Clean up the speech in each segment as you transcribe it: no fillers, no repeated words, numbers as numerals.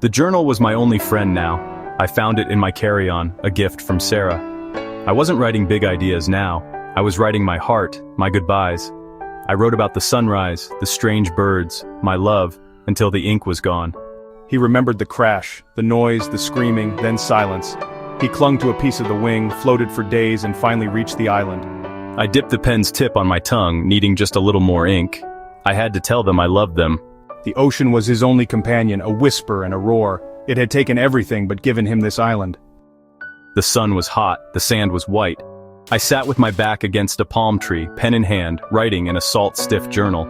The journal was my only friend now. I found it in my carry-on, a gift from Sarah. I wasn't writing big ideas now. I was writing my heart, my goodbyes. I wrote about the sunrise, the strange birds, my love, until the ink was gone. He remembered the crash, the noise, the screaming, then silence. He clung to a piece of the wing, floated for days, and finally reached the island. I dipped the pen's tip on my tongue, needing just a little more ink. I had to tell them I loved them. The ocean was his only companion, a whisper and a roar. It had taken everything but given him this island. The sun was hot, the sand was white. I sat with my back against a palm tree, pen in hand, writing in a salt-stiff journal.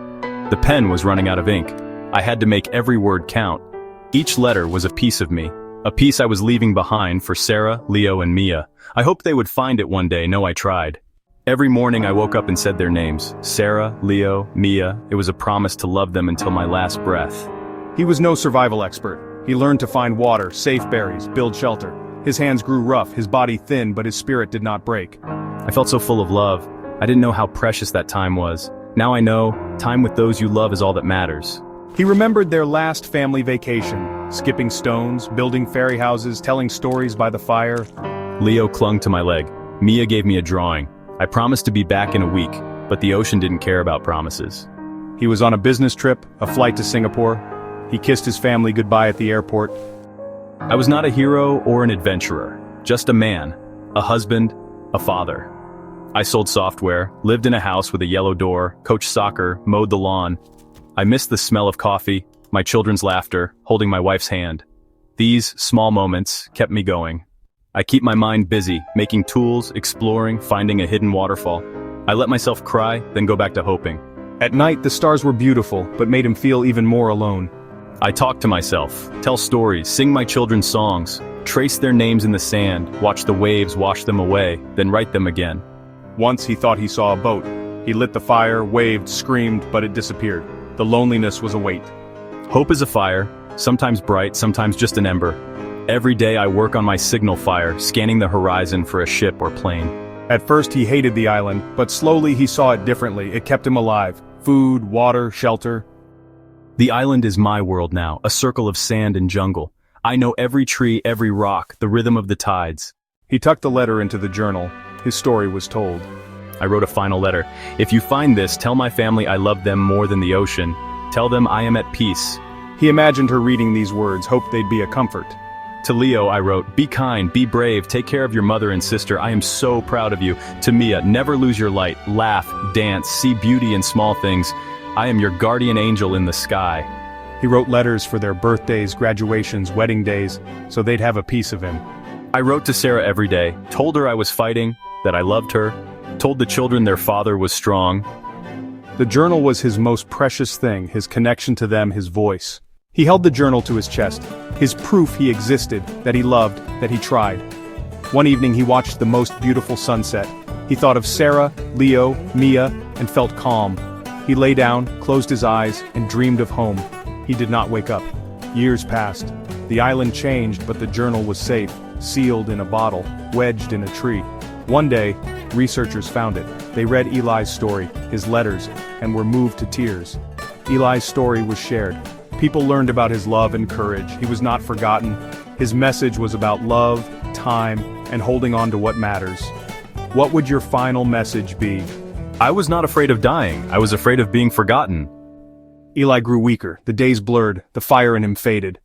The pen was running out of ink. I had to make every word count. Each letter was a piece of me, a piece I was leaving behind for Sarah, Leo, and Mia. I hoped they would find it one day, know I tried. Every morning I woke up and said their names. Sarah, Leo, Mia. It was a promise to love them until my last breath. He was no survival expert. He learned to find water, safe berries, build shelter. His hands grew rough, his body thin, but his spirit did not break. I felt so full of love. I didn't know how precious that time was. Now I know, time with those you love is all that matters. He remembered their last family vacation, skipping stones, building fairy houses, telling stories by the fire. Leo clung to my leg. Mia gave me a drawing. I promised to be back in a week, but the ocean didn't care about promises. He was on a business trip, a flight to Singapore. He kissed his family goodbye at the airport. I was not a hero or an adventurer, just a man, a husband, a father. I sold software, lived in a house with a yellow door, coached soccer, mowed the lawn. I missed the smell of coffee, my children's laughter, holding my wife's hand. These small moments kept me going. I keep my mind busy, making tools, exploring, finding a hidden waterfall. I let myself cry, then go back to hoping. At night, the stars were beautiful, but made him feel even more alone. I talk to myself, tell stories, sing my children's songs, trace their names in the sand, watch the waves wash them away, then write them again. Once he thought he saw a boat. He lit the fire, waved, screamed, but it disappeared. The loneliness was a weight. Hope is a fire, sometimes bright, sometimes just an ember. Every day I work on my signal fire, scanning the horizon for a ship or plane. At first he hated the island, but slowly he saw it differently. It kept him alive. Food, water, shelter. The island is my world now, a circle of sand and jungle. I know every tree, every rock, the rhythm of the tides. He tucked the letter into the journal. His story was told. I wrote a final letter. If you find this, tell my family I love them more than the ocean. Tell them I am at peace. He imagined her reading these words, hoped they'd be a comfort. To Leo I wrote, be kind, be brave, take care of your mother and sister, I am so proud of you. To Mia, never lose your light, laugh, dance, see beauty in small things. I am your guardian angel in the sky. He wrote letters for their birthdays, graduations, wedding days, so they'd have a piece of him. I wrote to Sarah every day, told her I was fighting, that I loved her, told the children their father was strong. The journal was his most precious thing, his connection to them, his voice. He held the journal to his chest, his proof he existed, that he loved, that he tried. One evening he watched the most beautiful sunset. He thought of Sarah, Leo, Mia, and felt calm. He lay down, closed his eyes, and dreamed of home. He did not wake up. Years passed. The island changed, but the journal was safe, sealed in a bottle, wedged in a tree. One day, researchers found it. They read Eli's story, his letters, and were moved to tears. Eli's story was shared. People learned about his love and courage. He was not forgotten. His message was about love, time, and holding on to what matters. What would your final message be? I was not afraid of dying. I was afraid of being forgotten. Eli grew weaker. The days blurred. The fire in him faded.